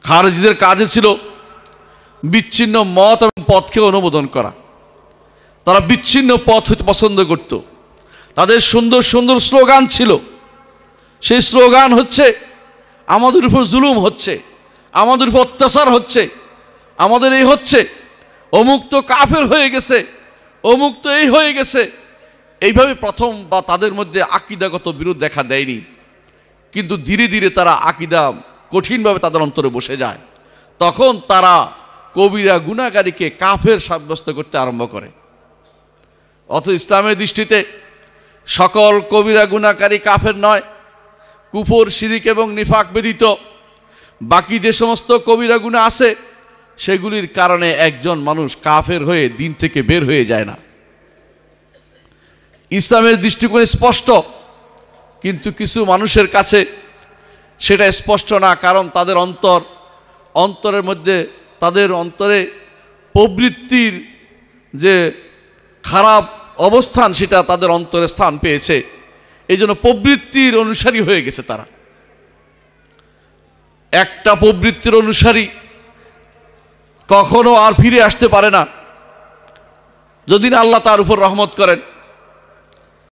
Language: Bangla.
খারেজিদের কাজে ছিল বিচ্ছিন্ন মত এবং পথকে অনুমোদন করা। তারা বিচ্ছিন্ন পথ হতে পছন্দ করত। তাদের সুন্দর সুন্দর স্লোগান ছিল। সেই স্লোগান হচ্ছে, আমাদের উপর জুলুম হচ্ছে, আমাদের উপর অত্যাচার হচ্ছে, আমাদের এই হচ্ছে, অমুক তো কাফের হয়ে গেছে, অমুক তো এই হয়ে গেছে। এইভাবে প্রথম বা তাদের মধ্যে আকীদাগত বিরোধ দেখা দেয়নি, কিন্তু ধীরে ধীরে তারা আকীদা কঠিনভাবে তাদের অন্তরে বসে যায়। তখন তারা কবিরা গুনাহগারীকে কাফের সাব্যস্ত করতে আরম্ভ করে। অথচ ইসলামের দৃষ্টিতে সকল কবিরা গুনাহগারী কাফের নয়। কুফর, শিরিক এবং নিফাক ব্যতীত বাকি যে সমস্ত কবিরা গুনাহ আছে সেগুলির কারণে একজন মানুষ কাফের হয়ে দিন থেকে বের হয়ে যায় না। ইসলামের দৃষ্টিকোণ স্পষ্ট, কিন্তু কিছু মানুষের কাছে সেটা স্পষ্ট না, কারণ তাদের অন্তরের মধ্যে, তাদের অন্তরে প্রবৃত্তির যে খারাপ অবস্থান সেটা তাদের অন্তরে স্থান পেয়েছে। এই জন্য প্রবৃত্তির অনুসারী হয়ে গেছে তারা। একটা প্রবৃত্তির অনুসারী কখনো আর ফিরে আসতে পারে না, যদি না আল্লাহ তার উপর রহমত করেন।